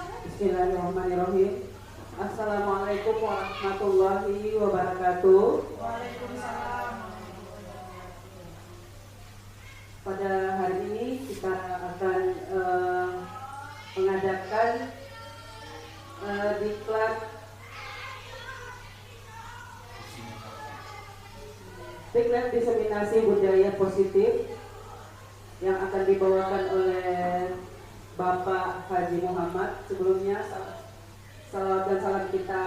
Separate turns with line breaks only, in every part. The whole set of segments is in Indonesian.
Bismillahirrahmanirrahim. Assalamualaikum warahmatullahi wabarakatuh.
Waalaikumsalam.
Pada hari ini kita akan mengadakan diklat diseminasi budaya positif yang akan dibawakan oleh Bapak Haji Muhammad. Sebelumnya salawat dan salam kita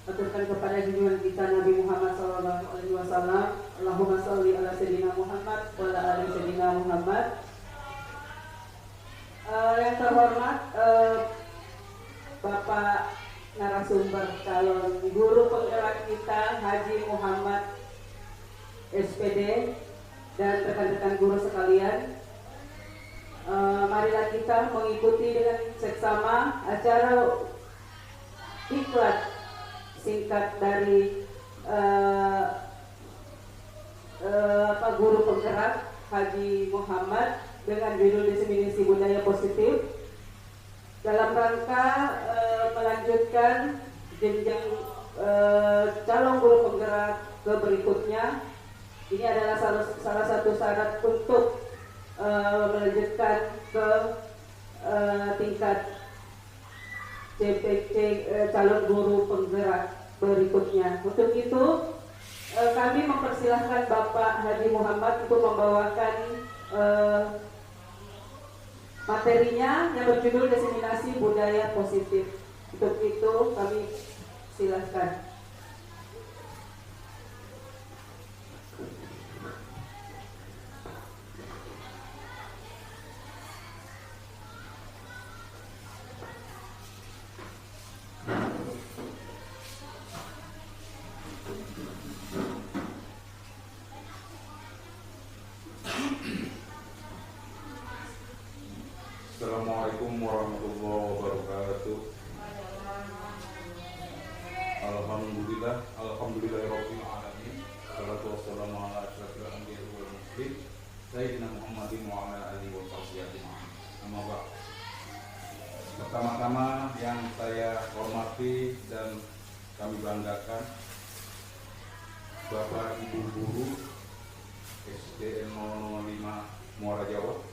aturkan kepada junjungan kita Nabi Muhammad SAW. Allahumma sholli ala sayyidina Muhammad wa ala ali sayyidina Muhammad. Yang terhormat Bapak narasumber calon guru penggerak kita Haji Muhammad SPD dan rekan-rekan guru sekalian, marilah kita mengikuti dengan seksama acara diklat singkat dari guru penggerak Haji Muhammad dengan judul diseminasi budaya positif dalam rangka melanjutkan jenjang calon guru penggerak ke berikutnya. Ini adalah salah satu syarat untuk melanjutkan ke tingkat CPC calon guru penggerak berikutnya. Untuk itu kami mempersilahkan Bapak Haji Muhammad untuk membawakan materinya yang berjudul diseminasi budaya positif. Untuk itu kami silahkan.
Assalamualaikum warahmatullahi wabarakatuh. Alhamdulillahirabbil alamin. Wassalatu wassalamu ala asyrofil anbiya'i wal mursalin sayyidina Muhammadin wa ala alihi wa sahbihi ajma'in. Amma ba'd. Pertama-tama yang saya hormati dan kami banggakan Bapak Ibu guru SDN 005 Muara Jawa.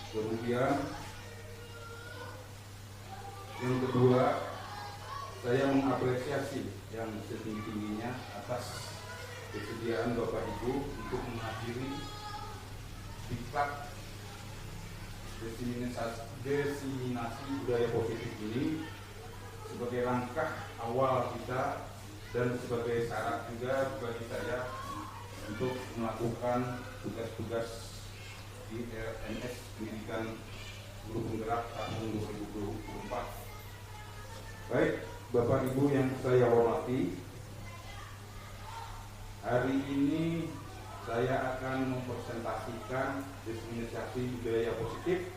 Kemudian yang kedua, saya mengapresiasi yang setinggi-tingginya atas kesediaan Bapak Ibu untuk menghadiri diklat diseminasi budaya positif ini sebagai langkah awal kita dan sebagai syarat juga bagi saya untuk melakukan tugas-tugas di RNS Pendidikan Guru Penggerak tahun 2024. Baik, Bapak Ibu yang saya hormati, hari ini saya akan mempresentasikan diseminasi budaya positif,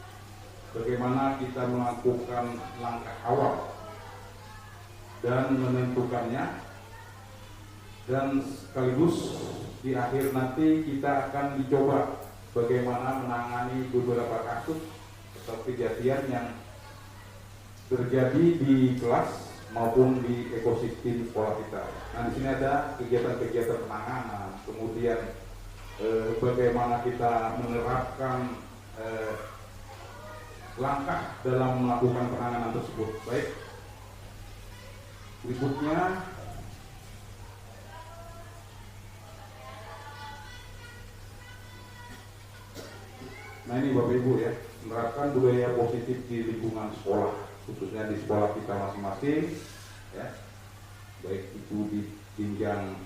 bagaimana kita melakukan langkah awal dan menentukannya, dan sekaligus di akhir nanti kita akan dicoba bagaimana menangani beberapa kasus atau kejadian yang terjadi di kelas maupun di ekosistem sekolah kita. Nah, di sini ada kegiatan-kegiatan penanganan, kemudian bagaimana kita menerapkan langkah dalam melakukan penanganan tersebut. Baik, berikutnya nah ini Bapak Ibu ya, menerapkan budaya positif di lingkungan sekolah, khususnya di sekolah kita masing-masing ya, baik itu di jenjang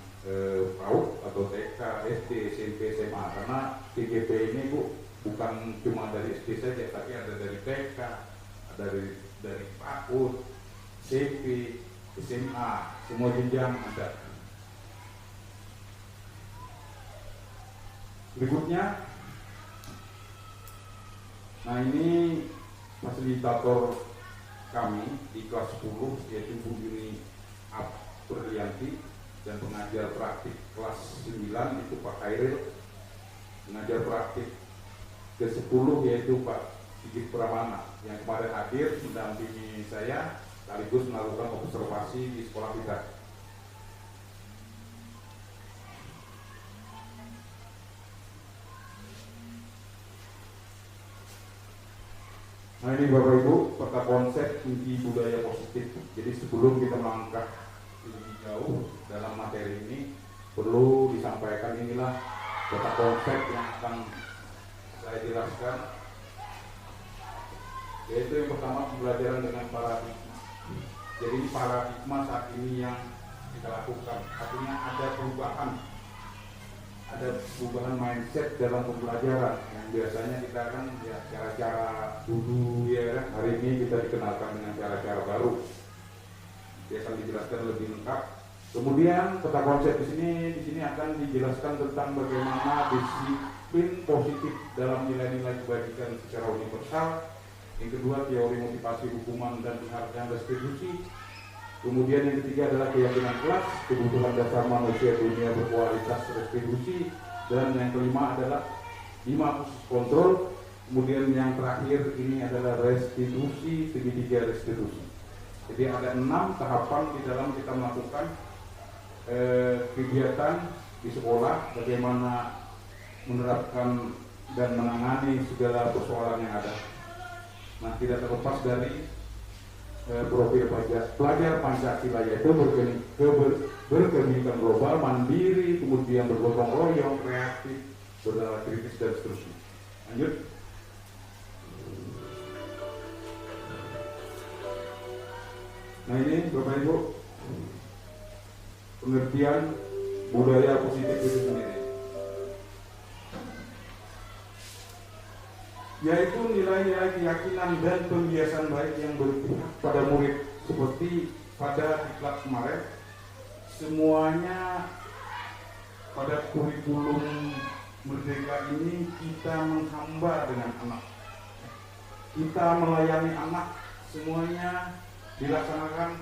PAUD atau TK, SD, SMP, SMA, karena TGP ini Bu bukan cuma dari SD saja, tapi ada dari TK, ada dari PAUD, SMP, SMA, semua jenjang ada. Berikutnya, nah ini fasilitator kami di kelas 10 yaitu Bu Yuni Aprilianti dan pengajar praktik kelas 9 itu Pak Khairil. pengajar praktik ke-10 yaitu Pak Sigit Pramana yang kemarin hadir mendampingi saya sekaligus melakukan observasi di sekolah kita. Nah ini Bapak Ibu, peta konsep inti budaya positif. Jadi sebelum kita melangkah lebih jauh dalam materi ini, perlu disampaikan inilah peta konsep yang akan saya jelaskan. Yaitu yang pertama pembelajaran dengan paradigma. Jadi paradigma saat ini yang kita lakukan, artinya ada perubahan mindset dalam pembelajaran yang biasanya kita kan ya cara-cara dulu ya kan, hari ini kita dikenalkan dengan cara-cara baru. Dia akan dijelaskan lebih lengkap. Kemudian peta konsep di sini akan dijelaskan tentang bagaimana disiplin positif dalam nilai-nilai kebajikan secara universal. Yang kedua teori motivasi hukuman dan penghargaan restitusi. Kemudian yang ketiga adalah keyakinan kelas, kebutuhan dasar manusia dunia berkualitas restitusi, dan yang kelima adalah 5 khusus kontrol. Kemudian yang terakhir ini adalah restitusi, segitiga restitusi. Jadi ada 6 tahapan di dalam kita melakukan kegiatan di sekolah, bagaimana menerapkan dan menangani segala persoalan yang ada. Nah, tidak terlepas dari profil pelajar Pancasila, yaitu berkebinekaan global, mandiri, kemudian bergotong royong, kreatif, bernalar kritis, dan seterusnya. Lanjut. Nah ini Bapak Ibu, pengertian budaya positif itu sendiri, yaitu nilai-nilai keyakinan dan pembiasaan baik yang berpihak pada murid. Seperti pada diklat kemarin, semuanya pada kurikulum Merdeka ini kita menghamba dengan anak, kita melayani anak, semuanya dilaksanakan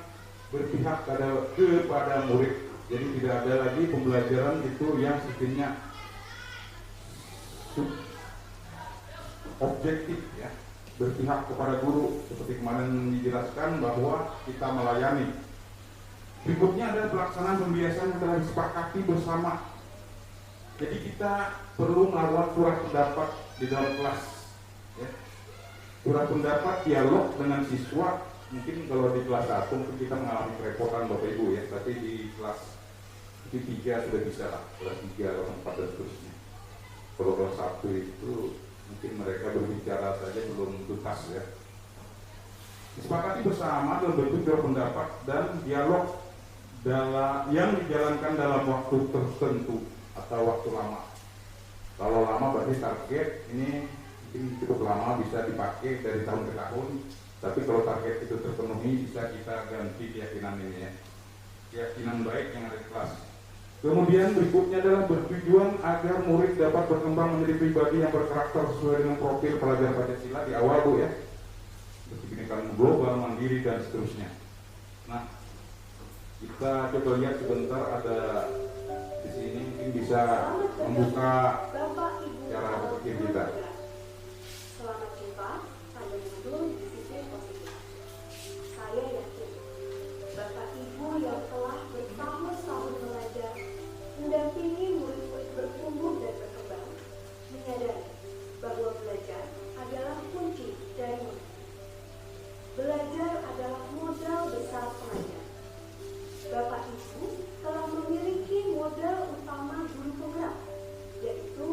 berpihak kepada murid. Jadi tidak ada lagi pembelajaran itu yang sistemnya objektif ya, berpihak kepada guru seperti kemarin dijelaskan bahwa kita melayani. Berikutnya adalah pelaksanaan pembiasaan yang telah disepakati bersama. Jadi kita perlu melakukan surat pendapat di dalam kelas ya. Surat pendapat, dialog dengan siswa. Mungkin kalau di kelas 1 mungkin kita mengalami kerepotan Bapak Ibu ya, tapi di kelas 3 sudah bisa lah, kelas 3, kelas 4 dan seterusnya. Kalau kelas 1 itu mungkin mereka berbicara saja belum tuntas ya. Disepakati bersama dalam bentuk pendapat dan dialog yang dijalankan dalam waktu tertentu atau waktu lama. Kalau lama berarti target ini mungkin cukup lama, bisa dipakai dari tahun ke tahun. Tapi kalau target itu terpenuhi, bisa kita ganti keyakinan ini ya, keyakinan baik yang ada di kelas. Kemudian berikutnya adalah bertujuan agar murid dapat berkembang menjadi pribadi yang berkarakter sesuai dengan profil pelajar Pancasila di awal Bu ya, berkebinekaan global, mandiri, dan seterusnya. Nah, kita coba lihat sebentar, ada di sini mungkin bisa membuka cara berpikir kita.
Selamat jumpa pada modul disiplin positif. Saya yakin Bapak Ibu yang telah bertahun-tahun belajar, mendampingi murid-murid bertumbuh dan berkembang, menyadari bahwa belajar adalah kunci dari murid. Belajar adalah modal besar pelajar. Bapak Ibu telah memiliki modal utama guru penggerak, yaitu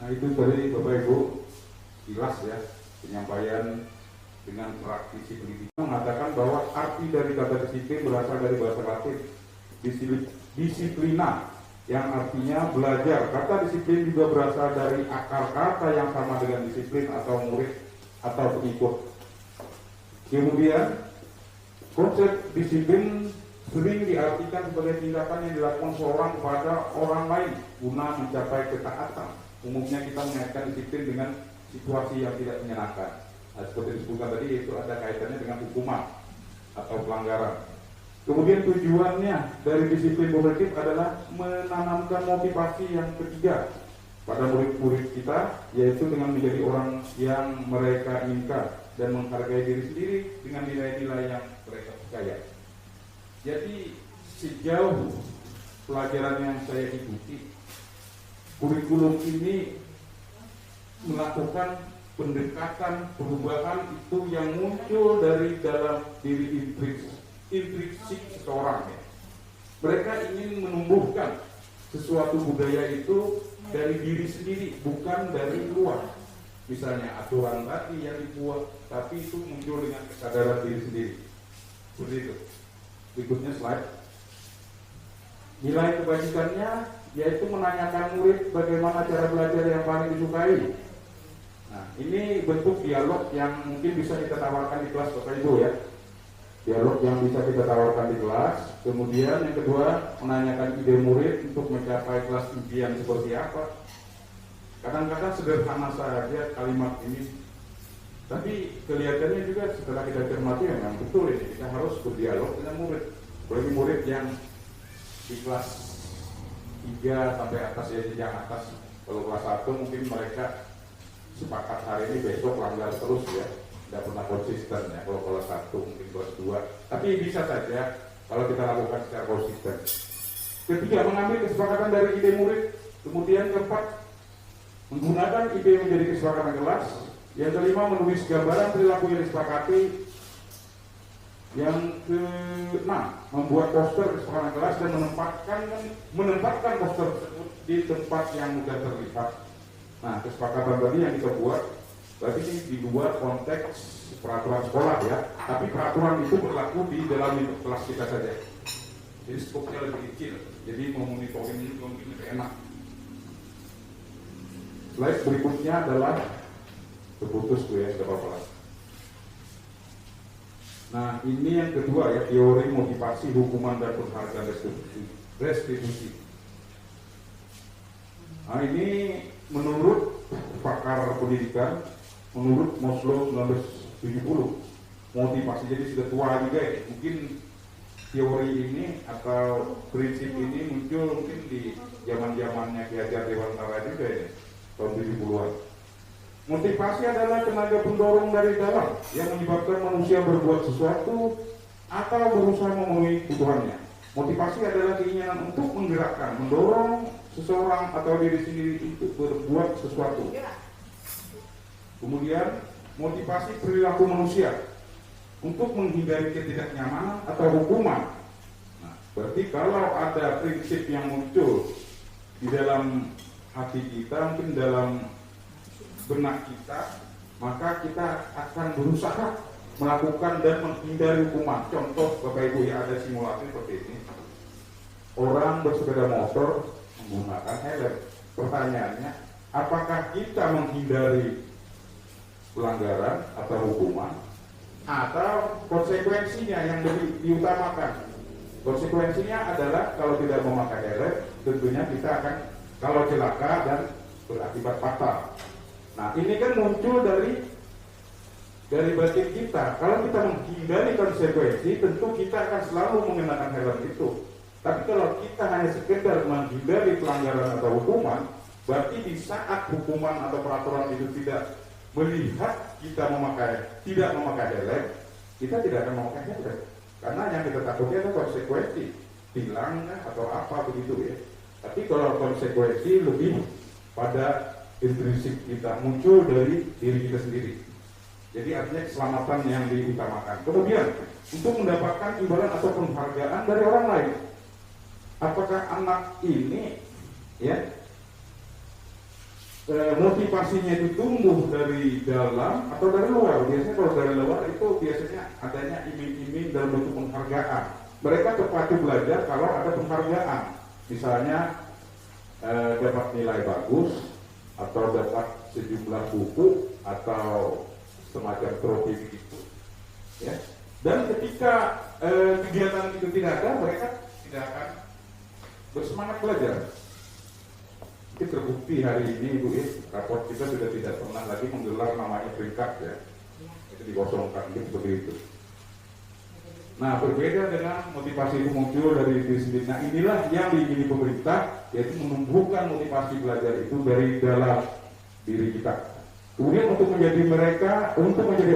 Nah itu dari Bapak Ibu jelas ya penyampaian dengan praktisi pendidikan mengatakan bahwa arti dari kata disiplin berasal dari bahasa Latin disiplina yang artinya belajar. Kata disiplin juga berasal dari akar kata yang sama dengan disiplin atau murid atau pengikut. Kemudian konsep disiplin sering diartikan sebagai tindakan yang dilakukan seorang kepada orang lain guna mencapai ketaatan. Umumnya kita mengaitkan disiplin dengan situasi yang tidak menyenangkan. Nah, seperti disebutkan tadi itu ada kaitannya dengan hukuman atau pelanggaran. Kemudian tujuannya dari disiplin kognitif adalah menanamkan motivasi yang ketiga pada murid-murid kita, yaitu dengan menjadi orang yang mereka inginkan dan menghargai diri sendiri dengan nilai-nilai yang mereka percaya. Jadi sejauh pelajaran yang saya ikuti, kurikulum ini melakukan pendekatan perubahan itu yang muncul dari dalam diri intrinsik seseorang ya. Mereka ingin menumbuhkan sesuatu budaya itu dari diri sendiri, bukan dari luar. Misalnya aturan tadi yang dibuat, tapi itu muncul dengan kesadaran diri sendiri. Seperti itu. Berikutnya slide. Nilai kebajikannya yaitu menanyakan murid bagaimana cara belajar yang paling disukai. Nah, ini bentuk dialog yang mungkin bisa kita tawarkan di kelas Bapak Ibu ya. Dialog yang bisa kita tawarkan di kelas. Kemudian yang kedua, menanyakan ide murid untuk mencapai kelas impian seperti apa. Kadang-kadang sederhana saja kalimat ini, tapi kelihatannya juga setelah kita cermati memang betul ini. Kita harus berdialog dengan murid. Bagi murid yang di kelas 3 sampai atas ya, yang atas. Kalau kelas 1 mungkin mereka sepakat hari ini, besok langgar terus ya, tidak pernah konsisten ya. Kalau kelas 1 mungkin kelas 2, tapi bisa saja kalau kita lakukan secara konsisten. Ketiga, mengambil kesepakatan dari ide murid. Kemudian keempat, menggunakan ide menjadi kesepakatan kelas. Yang kelima, menulis gambaran perilaku yang disepakati. Yang keenam, membuat poster kesepakatan kelas dan menempatkan poster tersebut di tempat yang mudah terlihat. Nah, kesepakatan tadi yang kita buat berarti ini di luar konteks peraturan sekolah ya, tapi peraturan itu berlaku di dalam kelas kita saja. Jadi skopnya lebih kecil, jadi memonitoring ini mungkin lebih enak. Slide berikutnya adalah terputus tuh ya, sudah apa-apa. Nah, ini yang kedua ya, teori motivasi, hukuman dan penghargaan restitusi. Nah, ini menurut pakar pendidikan, menurut Maslow 1970, motivasi jadi sudah tua juga ya. Mungkin teori ini atau prinsip ini muncul mungkin di zaman-zamannya Ki Hajar Dewantara juga ya, tahun 70-an. Motivasi adalah tenaga pendorong dari dalam yang menyebabkan manusia berbuat sesuatu atau berusaha memenuhi kebutuhannya. Motivasi adalah keinginan untuk menggerakkan, mendorong seseorang atau diri sendiri untuk berbuat sesuatu. Kemudian motivasi perilaku manusia untuk menghindari ketidaknyamanan atau hukuman. Nah, berarti kalau ada prinsip yang muncul di dalam hati kita, mungkin dalam benak kita, maka kita akan berusaha melakukan dan menghindari hukuman. Contoh Bapak Ibu ya, ada simulasi seperti ini. Orang bersepeda motor menggunakan helm. Pertanyaannya, apakah kita menghindari pelanggaran atau hukuman atau konsekuensinya yang lebih diutamakan? Konsekuensinya adalah kalau tidak memakai helm, tentunya kita akan kalau celaka dan berakibat fatal. Nah, ini kan muncul dari batin kita. Kalau kita menghindari konsekuensi, tentu kita akan selalu mengenakan helm itu. Tapi kalau kita hanya sekedar menghindari pelanggaran atau hukuman, berarti di saat hukuman atau peraturan itu tidak melihat kita tidak memakai helm, kita tidak akan memakai helm. Karena yang kita takutnya itu konsekuensi, tilang atau apa begitu ya. Tapi kalau konsekuensi lebih pada intrinsik kita, muncul dari diri kita sendiri. Jadi artinya keselamatan yang diutamakan. Kemudian untuk mendapatkan imbalan atau penghargaan dari orang lain, apakah anak ini ya motivasinya itu tumbuh dari dalam atau dari luar. Biasanya kalau dari luar itu biasanya adanya iming-iming dalam bentuk penghargaan. Mereka terpacu belajar kalau ada penghargaan, misalnya dapat nilai bagus atau dapat sejumlah buku atau semacam trofi begitu, ya. Dan ketika kegiatan itu tidak ada, mereka tidak akan bersemangat belajar. Itu terbukti hari ini, Bu, raport kita sudah tidak pernah lagi menggelar namanya peringkat, ya. Itu dikosongkan, gitu, seperti itu. Nah, berbeda dengan motivasi itu muncul dari diri sendiri. Nah, inilah yang diingini pemerintah, yaitu menumbuhkan motivasi belajar itu dari dalam diri kita. Kemudian untuk menjadi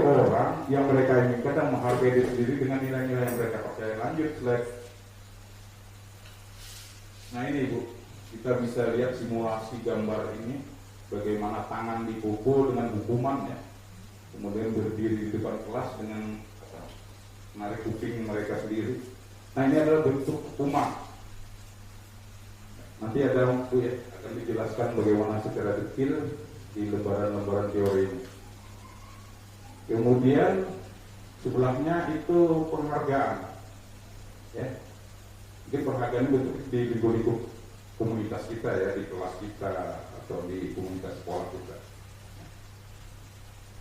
orang yang mereka inginkan dan menghargai diri sendiri dengan nilai-nilai yang mereka percaya. Lanjut slide. Nah, ini, Bu, kita bisa lihat simulasi gambar ini, bagaimana tangan dipukul dengan hukuman, ya. Kemudian berdiri di depan kelas dengan menarik kuping mereka sendiri. Nah, ini adalah bentuk hukuman. Nanti ada waktu, ya, akan dijelaskan bagaimana secara detail di lembaran-lembaran teori ini. Kemudian sebelahnya itu penghargaan, ya. Mungkin penghargaan bentuk di komunitas kita, ya, di kelas kita atau di komunitas sekolah kita.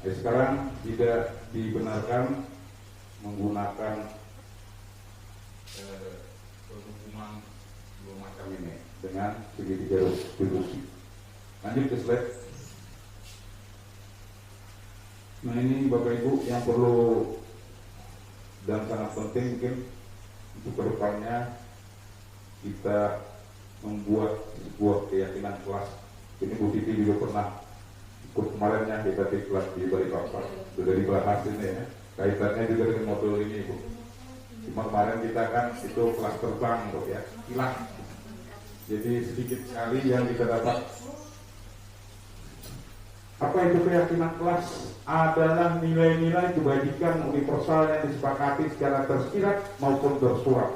Nah, sekarang tidak dibenarkan menggunakan hukuman dua macam ini dengan segitiga restitusi. Lanjut ke slide. Nah, ini Bapak Ibu yang perlu dan sangat penting mungkin untuk kedepannya kita membuat sebuah keyakinan kelas. Ini Bu Titi juga pernah ikut kemarinnya kita di kelas di Balikpapan, sudah dibahas ini, ya. Kaitannya juga dengan modul ini, Bu. Cuma kemarin kita kan itu kelas terbang, Bu, ya, hilang. Jadi sedikit sekali yang kita dapat. Apa itu keyakinan kelas? Adalah nilai-nilai kebajikan universal yang disepakati secara tersirat maupun tersurat.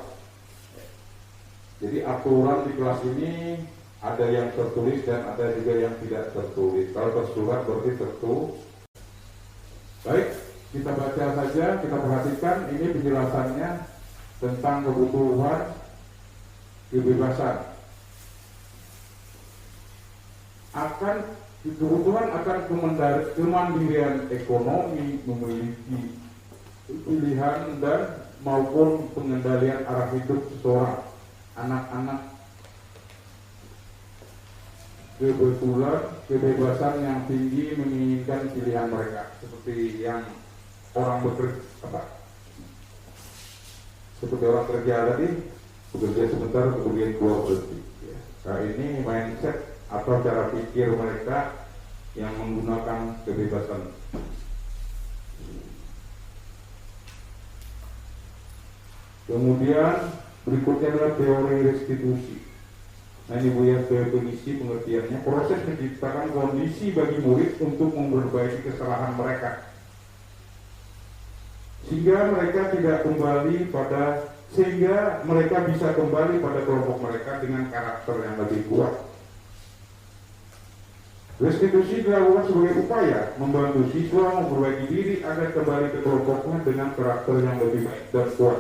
Jadi aturan di kelas ini ada yang tertulis dan ada juga yang tidak tertulis. Kalau tersurat berarti tertulis. Baik, kita baca saja, kita perhatikan ini penjelasannya tentang kebutuhan kebebasan. Kebutuhan akan kemandirian ekonomi, memiliki pilihan dan maupun pengendalian arah hidup seseorang, anak-anak. Kebebasan yang tinggi menginginkan pilihan mereka, seperti yang orang seperti orang kerja tadi, bekerja sebentar kemudian keluar berhenti. Nah, ini mindset atau cara pikir mereka yang menggunakan kebebasan. Kemudian berikutnya adalah teori restitusi. Nah, ini Bu, ya, definisi pengertiannya, proses menciptakan kondisi bagi murid untuk memperbaiki kesalahan mereka sehingga mereka bisa kembali pada kelompok mereka dengan karakter yang lebih kuat. Restitusi dilakukan sebagai upaya membantu siswa memperbaiki diri agar kembali ke kelompoknya dengan karakter yang lebih baik dan kuat.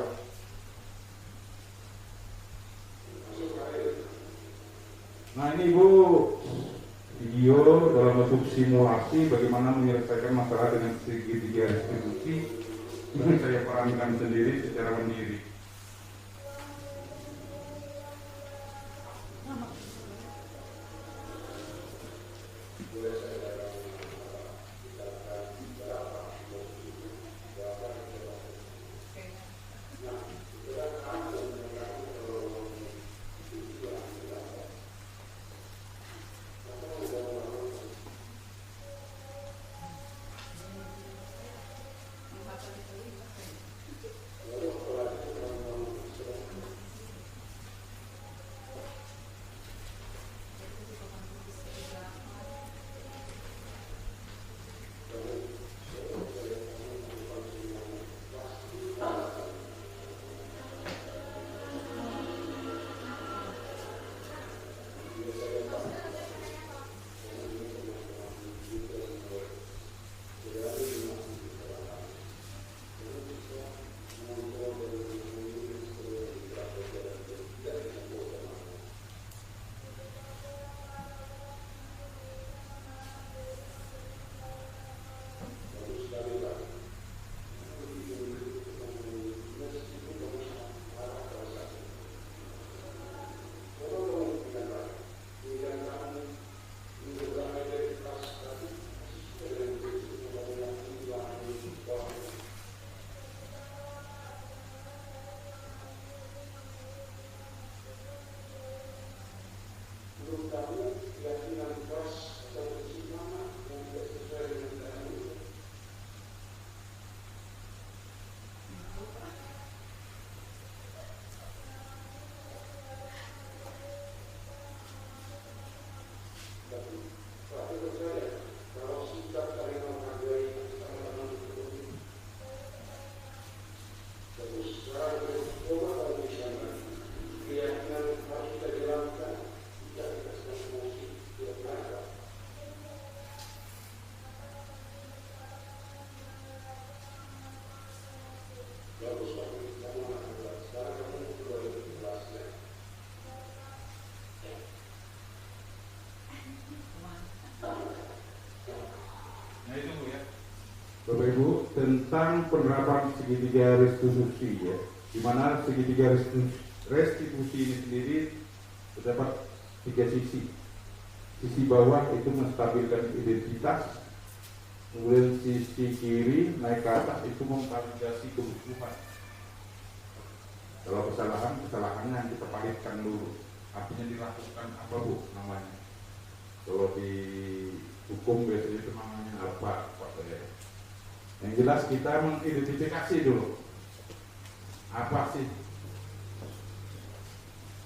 Nah, ini Bu, video dalam bentuk simulasi bagaimana menyelesaikan masalah dengan segitiga restitusi. Ini saya perankan sendiri secara mandiri. Nah itu Bu ya, Bapak Ibu, tentang penerapan segitiga restitusi ya, di mana segitiga restitusi ini sendiri terdapat 3 sisi. Sisi bawah itu menstabilkan identitas, kemudian sisi kiri naik ke atas itu memvalidasi kebutuhan. Kalau kesalahannya kita palingkan dulu, artinya dilakukan apa Bu namanya? Kalau di hukum biasanya itu namanya apa ya? Yang jelas kita mengidentifikasi dulu apa sih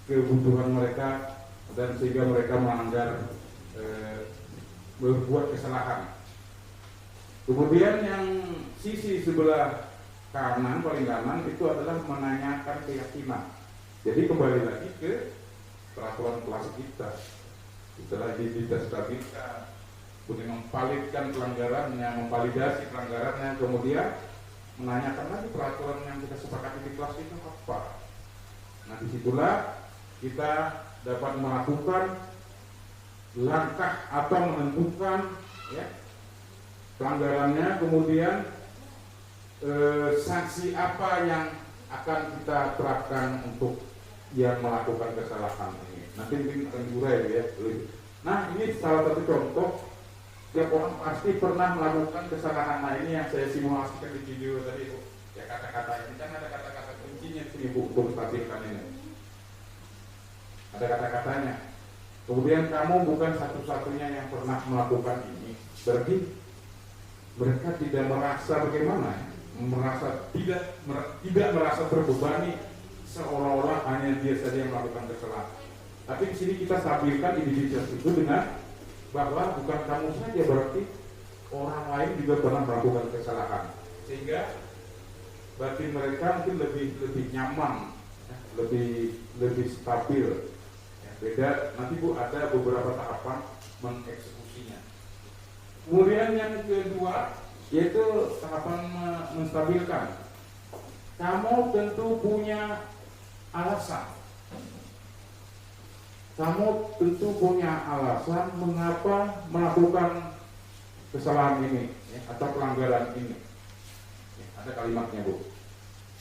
kebutuhan mereka dan sehingga mereka melanggar berbuat kesalahan. Kemudian yang sisi sebelah kanan paling kanan itu adalah menanyakan keyakinan. Jadi kembali lagi ke peraturan kelas kita. Setelah didasarkan, kemudian memvalidkan pelanggarannya, memvalidasi pelanggarannya, kemudian menanyakan lagi peraturan yang kita sepakati di kelas itu apa. Nah disitulah kita dapat melakukan langkah atau menentukan ya, pelanggarannya, kemudian sanksi apa yang akan kita terapkan untuk yang melakukan kesalahan ini. Nanti mungkin akan diurai ya. Nah ini salah satu contoh. Setiap orang pasti pernah melakukan kesalahan. Nah ini yang saya simulasikan di video tadi Bu. Ya kata-kata ini kan ada kata-kata kuncinya sini Bu untuk stabilkan ini. Ada kata-katanya. Kemudian kamu bukan satu-satunya yang pernah melakukan ini. Berarti mereka tidak merasa bagaimana ya? Tidak merasa terbebani seolah-olah hanya dia saja yang melakukan kesalahan. Tapi di sini kita stabilkan identitas itu dengan bahwa bukan kamu saja, berarti orang lain juga pernah melakukan kesalahan, sehingga batin mereka mungkin lebih nyaman, ya, lebih stabil. Ya, beda nanti Bu ada beberapa tahapan mengeksekusinya. Kemudian yang kedua yaitu tahapan menstabilkan. Kamu tentu punya alasan. Kamu tentu punya alasan mengapa melakukan kesalahan ini ya, atau pelanggaran ini. Ya, ada kalimatnya Bu.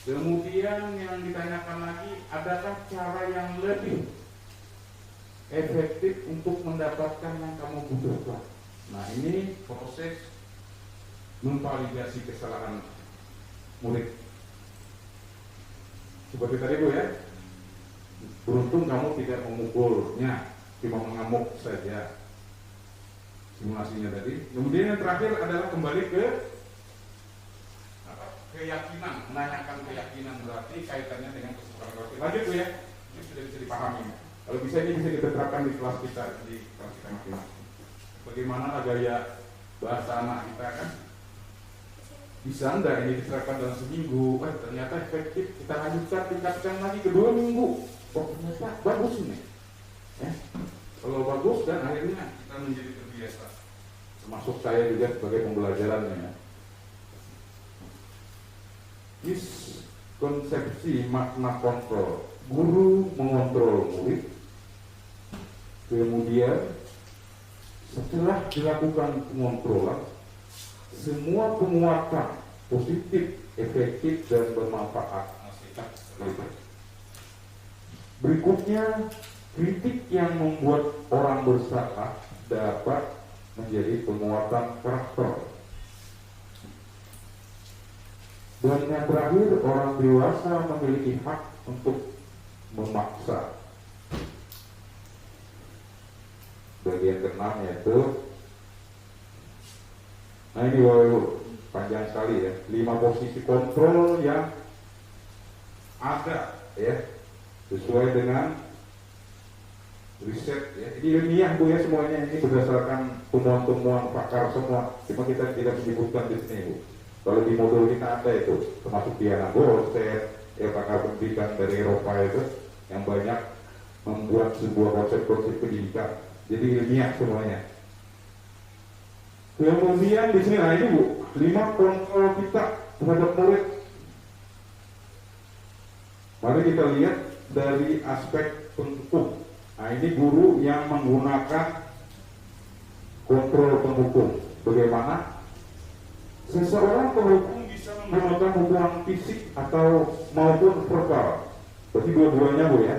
Kemudian yang ditanyakan lagi, adakah cara yang lebih efektif untuk mendapatkan yang kamu butuhkan? Nah ini proses memvalidasi kesalahan murid. Seperti tadi Bu ya. Beruntung kamu tidak memukulnya, cuma mengamuk saja. Simulasinya tadi. Kemudian yang terakhir adalah kembali ke keyakinan, menanyakan keyakinan, berarti kaitannya dengan kesempatan berarti. Lanjut Bu ya, ini sudah bisa dipahami. Kalau bisa ini bisa kita terapkan di kelas kita, di kelas kita masing-masing. Bagaimana gaya bahasa anak kita kan? Bisa enggak ini diterapkan dalam seminggu? Ternyata efektif. Kita lanjutkan, tingkatkan lagi ke 2 minggu. Oh ternyata bagus ini. Ya. Kalau bagus dan akhirnya kita menjadi terbiasa. Termasuk saya juga sebagai pembelajarannya. Konsepsi makna kontrol. Guru mengontrol murid. Kemudian setelah dilakukan pengontrolan, semua penguatan positif, efektif dan bermanfaat. Berikutnya, kritik yang membuat orang bersalah dapat menjadi penguatan karakter. Dan yang terakhir, orang dewasa memiliki hak untuk memaksa. bagian ke-6 yaitu, nah ini wow, panjang sekali ya, 5 posisi kontrol yang ada ya, sesuai dengan riset ya. Ini ilmiah Bu ya, semuanya ini berdasarkan temuan-temuan pakar semua, cuma kita tidak menyebutkan di sini Bu. Kalau di modul kita ada itu, termasuk Diana Borset, ya pakar pendidikan dari Eropa itu, yang banyak membuat sebuah konsep-konsep pendidikan. Jadi ilmiah semuanya. Kemudian di sini, nah ini Bu, 5 kontrol kita terhadap murid. Mari kita lihat dari aspek penghukum. Nah ini guru yang menggunakan kontrol penghukum. Bagaimana? Seseorang penghukum bisa menggunakan hukuman fisik atau maupun verbal. Berarti dua-duanya Bu ya.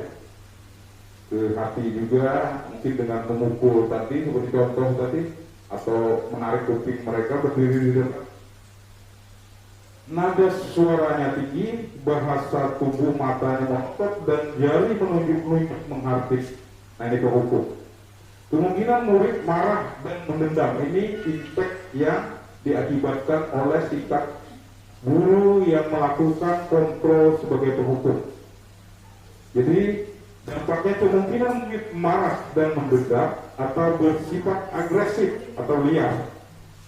Ke hati juga, mungkin dengan memukul tadi seperti contoh tadi, atau menarik kuping mereka berdiri di depan. Nada suaranya tinggi, bahasa tubuh matanya ngotot, dan jari menunjuk-nunjuk menghardik. Nah ini penghukum. Kemungkinan murid marah dan mendendam. Ini impact yang diakibatkan oleh sikap guru yang melakukan kontrol sebagai penghukum. Jadi dampaknya kemungkinan murid marah dan mendendam atau bersifat agresif atau liar.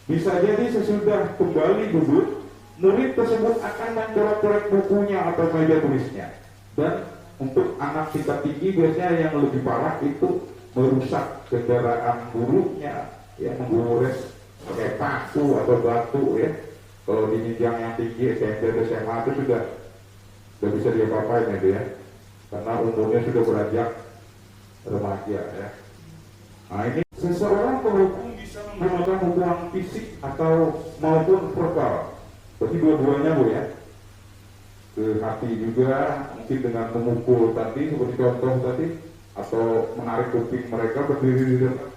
Bisa jadi sesudah kembali duduk, murid tersebut akan mencoret-coret bukunya atau meja tulisnya. Dan untuk anak tingkat tinggi biasanya yang lebih parah itu merusak kendaraan gurunya, ya, menggores pakai paku atau batu ya. Kalau di jenjang yang tinggi SMP atau SMA itu sudah bisa diapa-apain ya, karena umurnya sudah beranjak remaja ya. Nah ini seseorang penghukum bisa menggunakan hukuman fisik atau maupun verbal. Berarti dua-duanya Bu ya. Ke hati juga, mungkin dengan memukul tadi seperti contoh tadi, atau menarik kuping mereka berdiri di depan.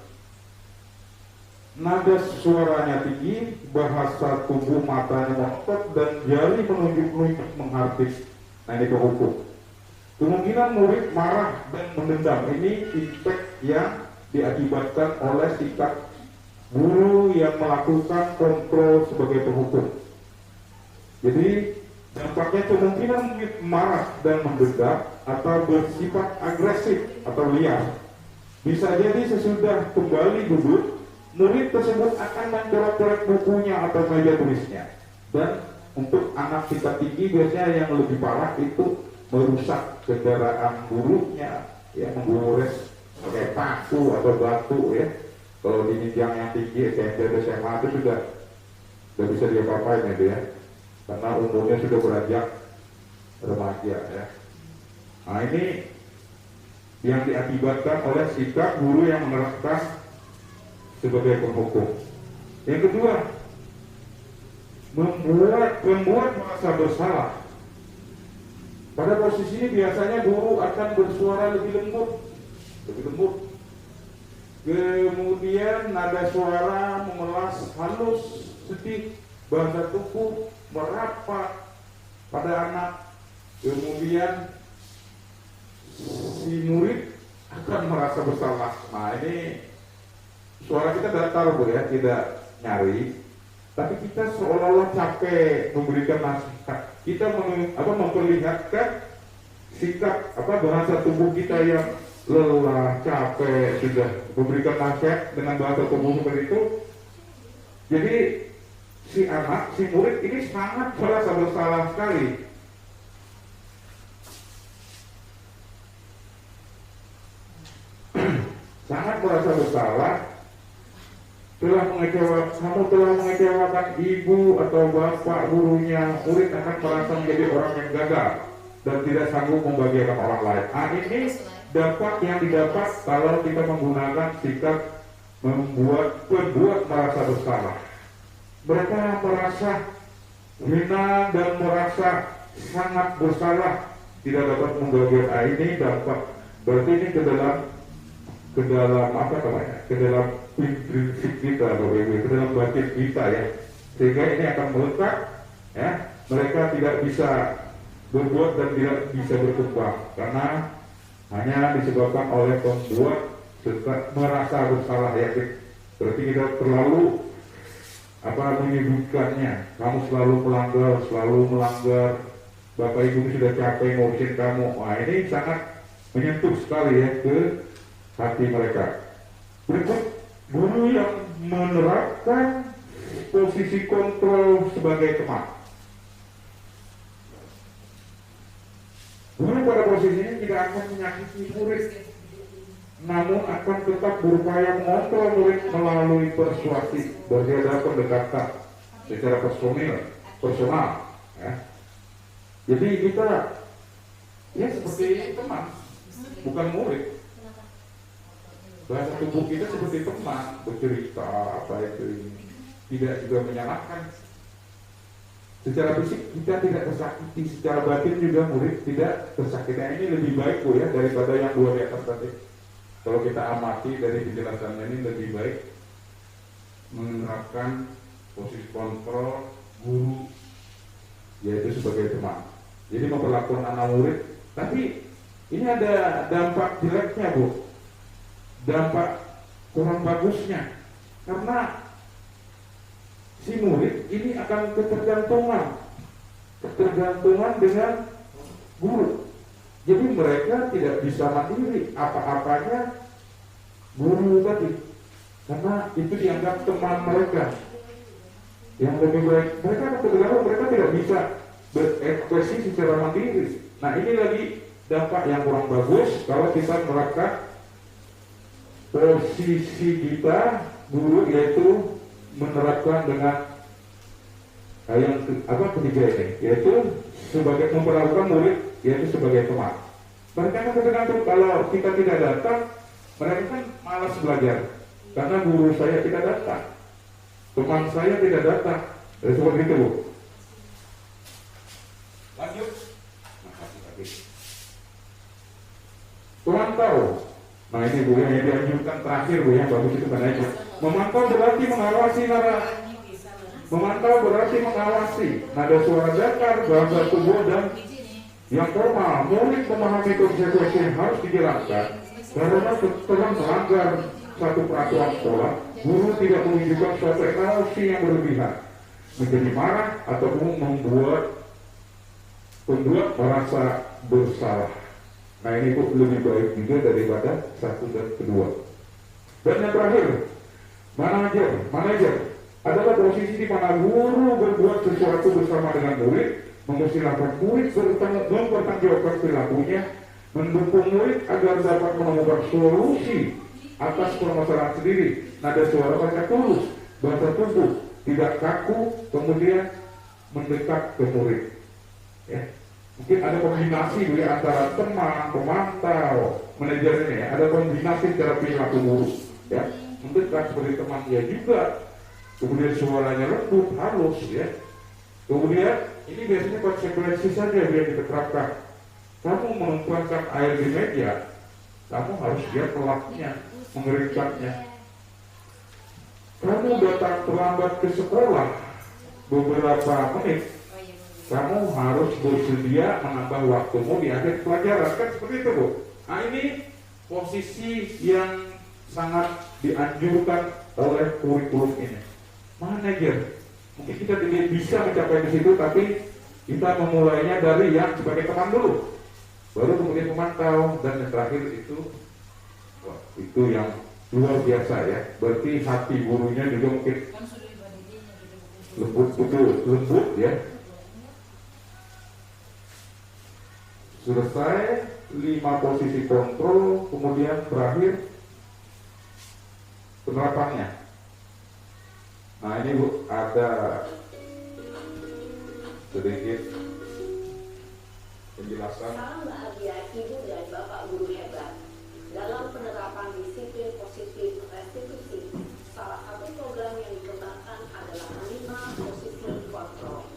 Nada suaranya tinggi, bahasa tubuh matanya ngotot, dan jari menunjuk-nunjuk menghardik. Nah ini penghukum. Kemungkinan murid marah dan mendendam. Ini impact yang diakibatkan oleh sikap guru yang melakukan kontrol sebagai penghukum. Jadi dampaknya kemungkinan murid marah dan mendendam atau bersifat agresif atau liar. Bisa jadi sesudah kembali duduk, murid tersebut akan mencoret-coret bukunya atau meja tulisnya. Dan untuk anak tingkat tinggi biasanya yang lebih parah itu merusak kendaraan gurunya, ya, menggores pakai paku atau batu ya. Kalau di jenjang yang tinggi SMP atau SMA itu sudah bisa diapa-apain ya, karena umurnya sudah beranjak remaja ya. Nah ini yang diakibatkan oleh sikap guru yang menerapkan sebagai penghukum. Yang kedua, membuat merasa bersalah. Pada posisi ini biasanya guru akan bersuara lebih lembut. Kemudian nada suara memelas halus, sedih, bahasa tubuh merapat pada anak. Kemudian si murid akan merasa bersalah. Nah ini suara kita datar Bu ya, tidak nyari, tapi kita seolah-olah capek memberikan nasihat. Kita memperlihatkan sikap bahasa tubuh kita yang lelah, capek, sudah memberikan nasihat dengan bahasa tubuh seperti itu. Jadi si anak, si murid ini sangat merasa bersalah sekali. Sangat merasa bersalah. Kamu telah mengecewakan ibu atau bapak gurunya. Murid akan merasa menjadi orang yang gagal dan tidak sanggup membahagiakan orang lain. Nah ini dampak yang didapat kalau kita menggunakan sikap membuat merasa bersalah. Mereka merasa hina dan merasa sangat bersalah, tidak dapat membahagiakan. Ini dampak. Berarti ini ke dalam prinsip kita, ke dalam batin kita ya, sehingga ini akan melekat ya. Mereka tidak bisa berbuat dan tidak bisa berkembang karena hanya disebabkan oleh pembuat merasa bersalah ya, berarti kita terlalu menyebutkannya, kamu selalu melanggar, Bapak Ibu sudah capek ngurusin kamu. Wah, ini sangat menyentuh sekali ya ke hati mereka. Berikut, guru yang menerapkan posisi kontrol sebagai teman. Guru pada posisinya tidak akan menyakiti murid, namun akan tetap berupaya mengontrol murid melalui persuasi, berarti ada pendekatan secara personal ya. Jadi kita ya seperti teman, bukan murid. Bahasa tubuh kita seperti teman, bercerita apa itu ini, tidak juga menyalahkan. Secara fisik kita tidak tersakiti, secara batin juga murid tidak tersakiti. Nah, ini lebih baik ya daripada yang dua di atas tadi. Kalau kita amati dari penjelasannya ini, lebih baik menerapkan posisi kontrol guru, yaitu sebagai teman. Jadi memperlakukan anak murid, tapi ini ada dampak jeleknya, Bu. Dampak kurang bagusnya, karena si murid ini akan ketergantungan dengan guru. Jadi mereka tidak bisa mandiri, apa-apanya guru tadi, karena itu dianggap teman mereka. Yang lebih baik, mereka ketergantungan, mereka tidak bisa berekspresi secara mandiri. Nah, ini lagi dampak yang kurang bagus kalau kita menerapkan posisi kita guru, yaitu menerapkan dengan yang ketiga ini, yaitu sebagai memperlakukan murid, yaitu sebagai teman. Mereka kan tergantung, kalau kita tidak datang, mereka kan malas belajar karena guru saya tidak datang, teman saya tidak datang. Jadi seperti itu, Bu. Lanjut. Memantau. Nah, ini Bu yang dianjurkan terakhir, Bu, yang bagus itu mana aja. Memantau berarti mengawasi nada suara datar, bahasa tubuh, dan yang formal. Murid memahami konsekuensi yang harus dijelaskan karena telah melanggar satu peraturan sekolah. Guru tidak menunjukkan suatu emosi yang berlebihan, menjadi marah ataupun membuat merasa bersalah. Nah, ini Bu lebih baik juga daripada satu dan kedua. Dan yang terakhir, manajer adalah posisi di mana guru berbuat sesuatu bersama dengan murid, mempersilahkan murid mempertanggungjawabkan perilakunya, mendukung murid agar dapat menemukan solusi atas permasalahan sendiri. Nada suara baca tulus, bahasa tubuh tidak kaku, kemudian mendekat ke murid. Ya. Mungkin ada kombinasi ya, antara teman, pemantau, manajer ini ya, ada kombinasi cara perilaku guru ya, mendekat seperti teman dia juga, kemudian suaranya lembut, halus ya. Kemudian ini biasanya konsekuensi saja yang kita terapkan. Kamu menumpahkan air di meja, kamu harus lihat pelaknya, mengeringkannya. Kamu datang terlambat ke sekolah beberapa menit, kamu harus bersedia menambah waktumu di akhir pelajaran, kan seperti itu, Bu. Nah, ini posisi yang sangat dianjurkan oleh kurikulum ini. Manajer, mungkin kita tidak bisa mencapai di situ, tapi kita memulainya dari yang sebagai teman dulu, baru kemudian pemantau, dan yang terakhir itu yang luar biasa ya. Berarti hati gurunya juga mungkin lembut ya. Selesai 5 posisi kontrol, kemudian berakhir penerapannya. Nah, ini Bu ada sedikit penjelasan.
Salam bahagia Ibu dan Bapak guru hebat. Dalam penerapan disiplin positif restitusi, salah satu program yang dikembangkan adalah 5 posisi kontrol.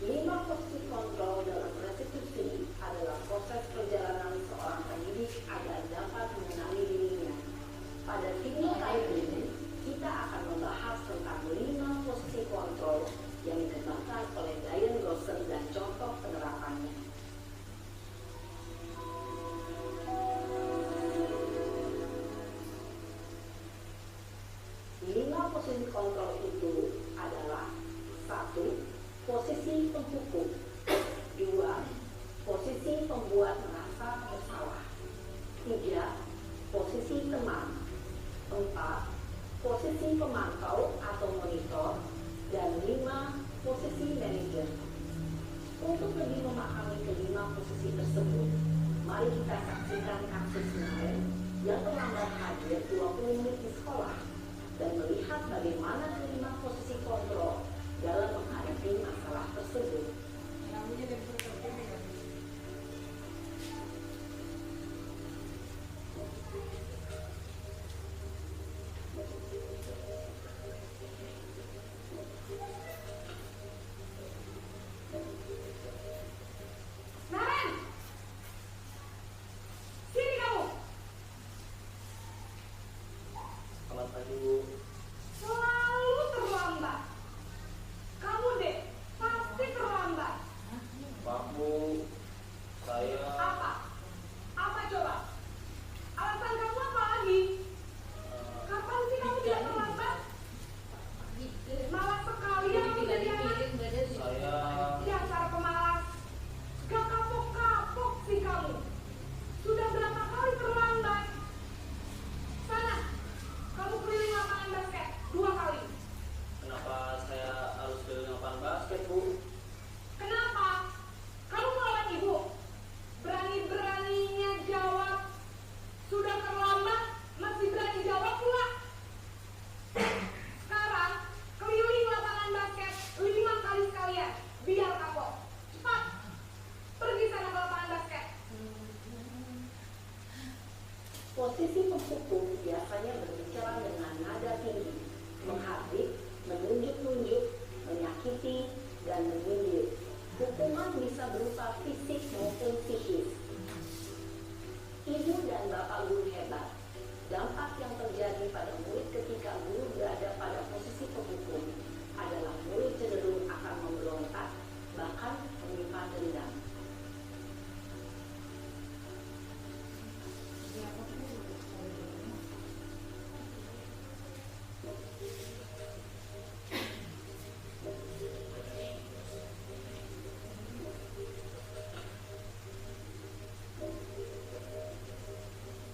5 posisi kontrol dalam restitusi adalah proses perjalanan seorang pendidik agar dapat mengenali dirinya. Pada video kali ini, kita akan membahas tentang 5 posisi kontrol yang dikembangkan oleh Diane Rosen dan contoh penerapannya. posisi kontrol itu adalah: 1. Posisi penghukum. 2. Posisi pembuat merasa bersalah. 3. Posisi teman. 4. Posisi pemantau atau monitor. Dan 5. Posisi manajer. Untuk lebih memahami kelima posisi tersebut, mari kita saksikan kasus kemarin yang terlambat hadir 20 menit di sekolah dan melihat bagaimana kelima posisi kontrol dalam menghadapi masalah tersebut.
Selamat pagi, Bu.
Selalu terlambat. Kamu deh, pasti terlambat.
Maaf, Bu. Saya
Apa? Apa coba? Alasan kamu apa lagi? Kapan sih kamu tidak terlambat? Malas sekali ya kamu jadi anak.
saya
Dasar pemalas. Gak kapok-kapok sih kamu. Sudah berapa kali terlambat? Sana, kamu keliling lapangan basket 2 kali.
kenapa saya harus keliling lapangan basket, Bu?
Kenapa? Kamu melawan ibu? Berani-beraninya jawab. Sudah terlambat, masih berani jawab pula. Sekarang, keliling lapangan basket 5 kali sekalian. Biar kapok. Cepat. Pergi sana ke lapangan basket.
Posisi penghukum biasanya berbicara dengan nada tinggi, menghardik, menunjuk-nunjuk, menyakiti, dan menyindir. Hukuman bisa berupa fisik maupun psikis. Ibu dan bapak guru hebat. Dampak yang terjadi pada murid ketika guru berada pada posisi penghukum adalah murid cenderung akan memberontak, bahkan menyimpan dendam.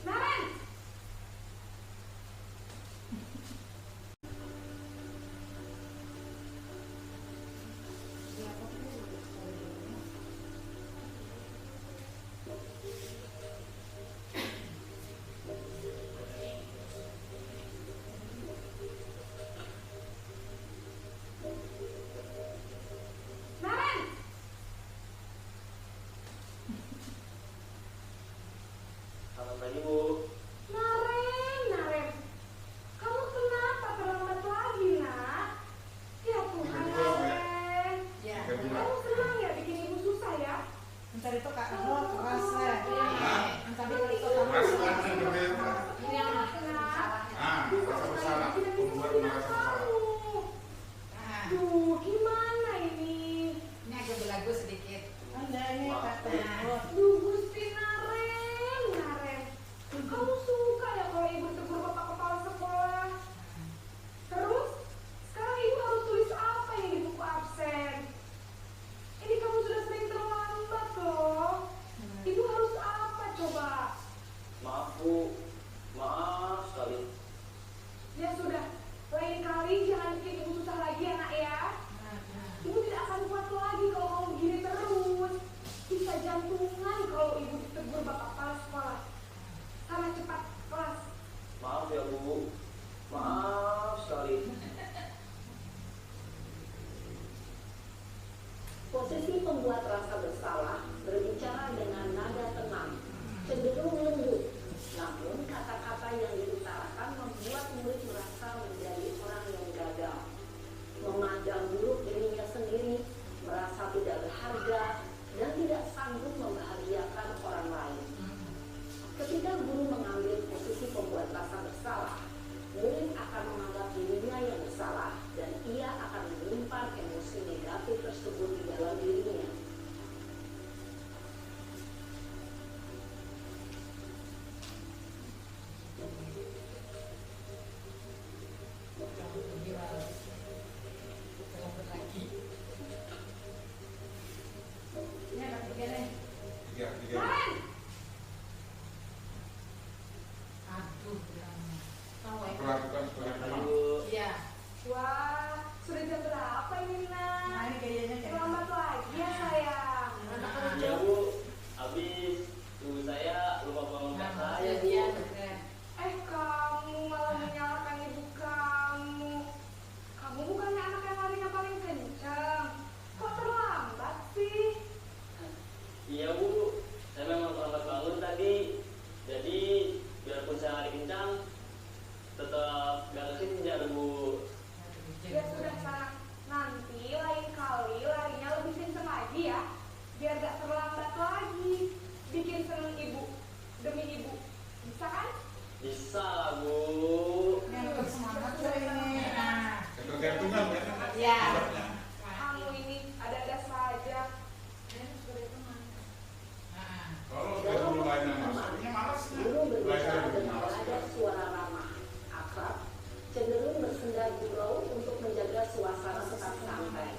Naren! Naren!
Selamat pagi, Bu.
Naren, kamu kenapa terlambat lagi, nak? Ya Tuhan, Naren.
Ya.
Kamu senang ya bikin ibu susah ya?
Ntar itu kak kamu keras ya. Ntar itu
Keras
kamu.
banget yang berbeda.
Ini anak
Merasa bersalah,
tidak bisa
membuat
bilang
merasa bersalah.
kamu.
Nah,
Duh, gimana ini?
ini agak belagu sedikit. Ada ini kata.
Duh, Gusti Naren. Kamu suka ya kalau ibu tegur bapak kepala sekolah? Terus, sekarang ibu harus tulis apa yang di buku absen? Ini kamu sudah sering terlambat loh. Ibu harus apa coba?
Maaf, Bu. Maaf sekali.
Ya sudah, lain kali jangan bikin ibu susah lagi ya nak ya. Ibu tidak akan kuat lagi kalau kamu begini terus. Bisa jantungan kalau ibu ditegur bapak kepala sekolah. Sana cepat kelas.
Maaf ya, Bu. Maaf sekali.
Posisi pembuat rasa bersalah berbicara dengan nada tenang, cenderung lembut. Namun kata-kata yang diutarakan membuat murid merasa menjadi orang yang gagal, memandang buruk dirinya sendiri, merasa tidak berharga, dan tidak sanggup membahagiakan orang lain. Ketika guru mengambil posisi pembuat rasa bersalah, murid akan menganggap dirinya yang bersalah dan ia akan menyimpan emosi negatif tersebut di dalam dirinya.
Perlakukan sebagai teman.
Iya.
Wah, sudah jam berapa ini,
Nah,
Nak?
ini kayaknya kayak
Selamat lagi ya, sayang.
Iya Bu, habis ibu saya lupa bangun saya Bu.
Kamu malah menyalahkan ibu kamu. Kamu bukannya anak yang larinya paling kencang. Kok terlambat sih?
Iya Bu, saya memang terlambat bangun tadi. Jadi biarpun saya lari kencang, tetap gak kekejar Bu.
Ya sudah sana. Nanti lain kali larinya lebih kencang lagi ya. Biar gak terlambat lagi. Bikin seneng ibu. Demi ibu. Bisa kan?
Bisa lah Bu.
yang bersemangat tuh ini. Nah,
Ketergantungan ya.
ya.
Kamu ini ada-ada saja.
Kalau udah mulai masuknya malas.
Guru
Belajar
berbicara
lebih
dengan
malas.
nada suara ramah, akrab, cenderung bersenda gurau untuk menjaga suasana tetap santai.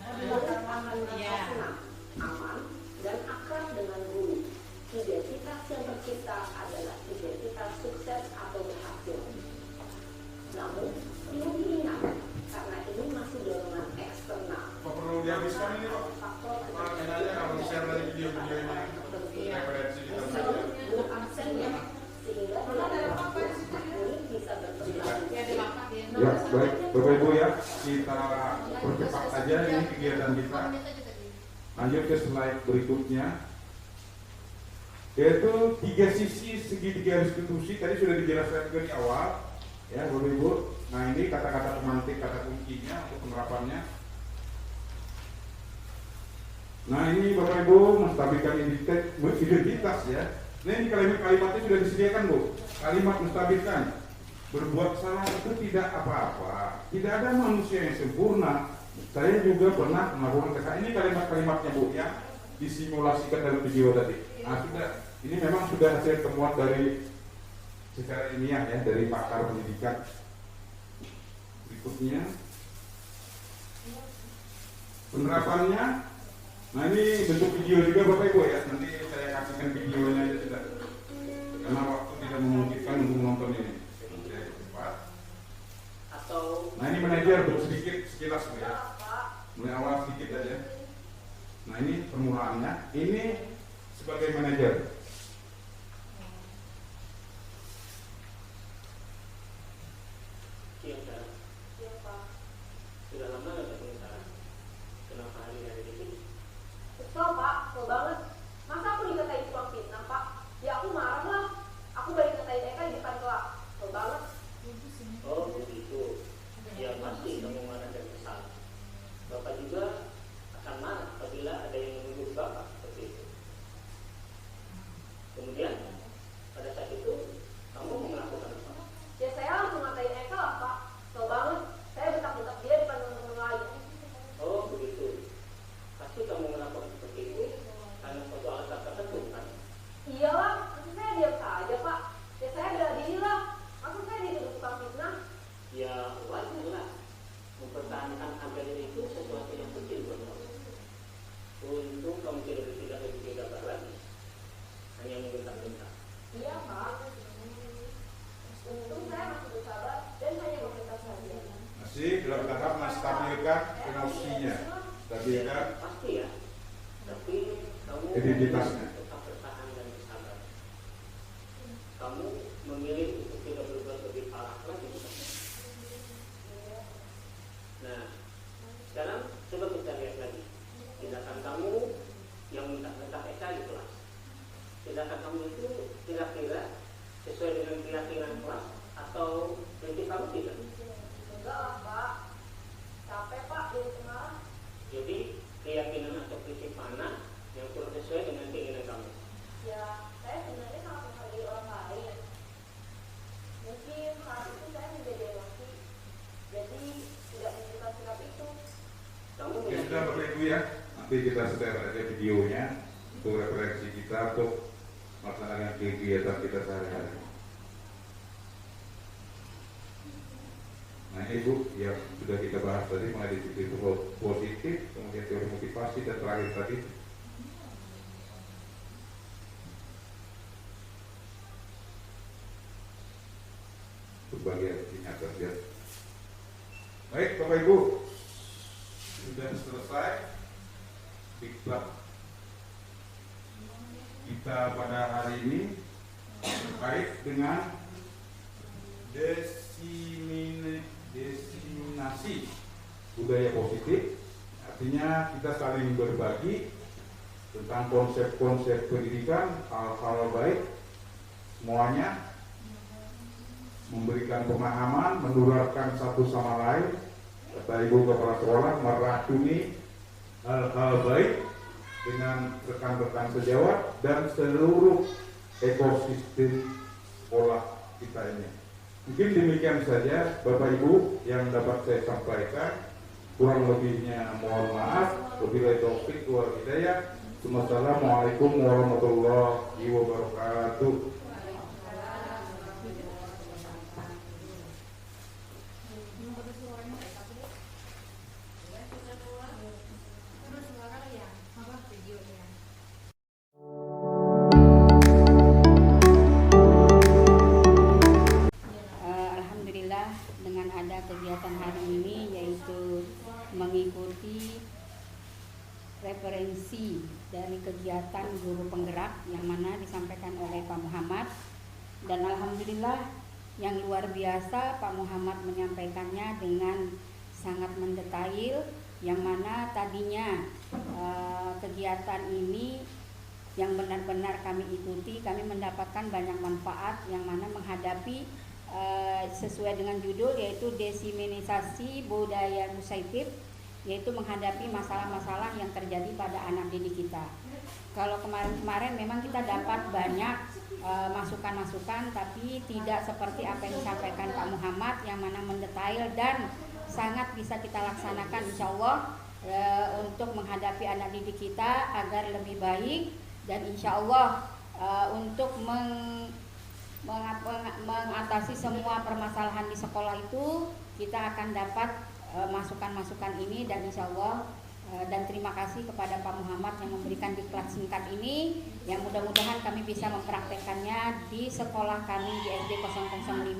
Murid akan merasa senang, aman, dan akrab dengan guru. Identitas yang tercipta adalah identitas sukses atau berhasil. Namun, perlu diingat, karena ini masih dorongan eksternal.
Apa perlu dihabiskan ini Pak?
Faktor
Makin aja kalau share dari video-video ini referensi kita belajar.
belum absennya, sehingga murid bisa berperilaku.
Ya, dimakan ya.
Ya, baik Bapak Ibu ya, kita percepat aja ini kegiatan kita. Lanjut ke slide berikutnya, yaitu tiga sisi segitiga restitusi. Tadi sudah dijelaskan di awal ya Bapak Ibu. Nah ini kata-kata pemantik, kata kuncinya untuk penerapannya. Nah ini Bapak Ibu menstabilkan identitas ya. Nah ini kalimat-kalimatnya sudah disediakan Bu. Kalimat menstabilkan, berbuat salah itu tidak apa-apa. Tidak ada manusia yang sempurna. Saya juga pernah melakukan kesalahan. Ini kalimat-kalimatnya Bu yang disimulasikan dalam video tadi. Nah sudah, ini memang sudah hasil temuan dari secara ilmiah ya, dari pakar pendidikan. Berikutnya penerapannya. Nah ini bentuk video juga Bapak Ibu ya. Nanti saya kasihkan videonya aja sudah. Karena waktu tidak memungkinkan untuk menonton ini. Oke, cepat. Nah ini manajer sedikit sekilas Bu ya. Mulai awal sedikit aja. Nah ini permulaannya. Ini sebagai manajer.
Iya Sarah. Sudah lama nggak ketemu Sarah? Kenapa hari ada di sini?
Kesel Pak, kesel banget. Masa aku dikatain tukang fitnah Pak? Ya aku marah lah. Aku balik ngatain Eka di depan kelas. Kesel banget.
Oh begitu. Ya pasti kamu marah dan kesal. Bapak juga akan marah apabila ada yang menuduh Bapak seperti itu. Kemudian pada saat itu kamu melakukan apa?
Ya saya langsung ngatain Eka lah Pak. Kesel banget. Saya bentak-bentak dia depan teman-teman lain.
Oh begitu. Pasti kamu melakukan seperti itu karena suatu alasan tertentu kan?
Iyalah, maksud saya diam saja Pak. Ya saya bela diri lah. Maksud saya dituduh tukang fitnah.
Ya wajar lah. Mempertahankan harga diri itu sesuatu yang penting buat kamu. Untung kamu tidak lebih gambar lagi. Hanya membentak-bentak.
Iya Pak. Untung saya masih bersabar dan hanya membentak saja.
Masih dalam tahap menstabilkan emosinya. Stabilkan
Pasti ya. Tapi kamu
identitasnya.
tetap bertahan dan bersabar. Kamu memilih untuk tidak berbuat lebih parah lagi. Nah, sekarang coba kita lihat lagi. Tindakan kamu yang minta-minta Eka di kelas. Tindakan kamu itu kira-kira sesuai dengan keyakinan kelas atau prinsip kamu tidak?
Enggak lah Pak. Capek Pak jadi pengarah.
Jadi keyakinan atau prinsip mana yang kurang sesuai dengan keinginan kamu?
Ya, saya sebenarnya sangat menghargai orang lain. Mungkin saat itu saya menjadi emosi, jadi tidak menunjukkan sikap itu.
Kamu
Oke, sudah Bapak Ibu ya. Nanti kita setel aja videonya untuk referensi kita untuk melaksanakan kegiatan kita sehari-hari. Nah Ibu yang sudah kita bahas tadi mengenai disiplin positif, kemudian teori motivasi dan terakhir tadi berbagai tingkat derajat. Baik Bapak Ibu, sudah selesai diklat kita pada hari ini terkait dengan diseminasi budaya positif. Artinya kita saling berbagi tentang konsep-konsep pendidikan, hal-hal baik, semuanya memberikan pemahaman, menularkan satu sama lain. Kata Ibu Kepala Sekolah, meracuni hal-hal baik dengan rekan-rekan sejawat dan seluruh ekosistem sekolah kita ini. Mungkin demikian saja Bapak Ibu yang dapat saya sampaikan. Kurang lebihnya mohon maaf. Wabillahi taufik wal hidayah. Wassalamualaikum warahmatullahi wabarakatuh.
Alhamdulillah dengan ada kegiatan hari ini yaitu mengikuti referensi dari kegiatan guru penggerak yang mana disampaikan oleh Pak Muhammad, dan alhamdulillah yang luar biasa Pak Muhammad menyampaikannya dengan sangat mendetail, yang mana tadinya kegiatan ini yang benar-benar kami ikuti, kami mendapatkan banyak manfaat yang mana menghadapi sesuai dengan judul yaitu diseminasi budaya positif, yaitu menghadapi masalah-masalah yang terjadi pada anak didik kita. Kalau kemarin-kemarin memang kita dapat banyak masukan-masukan, tapi tidak seperti apa yang disampaikan Pak Muhammad yang mana mendetail dan sangat bisa kita laksanakan insya Allah untuk menghadapi anak didik kita agar lebih baik, dan insya Allah untuk mengatasi semua permasalahan di sekolah itu kita akan dapat masukan-masukan ini, dan insya Allah dan terima kasih kepada Pak Muhammad yang memberikan diklat singkat ini, yang mudah-mudahan kami bisa mempraktekannya di sekolah kami di SD 005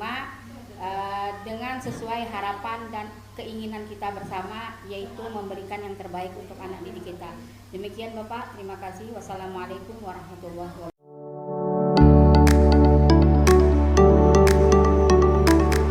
dengan sesuai harapan dan keinginan kita bersama, yaitu memberikan yang terbaik untuk anak didik kita. Demikian Bapak, terima kasih. Wassalamualaikum warahmatullahi wabarakatuh.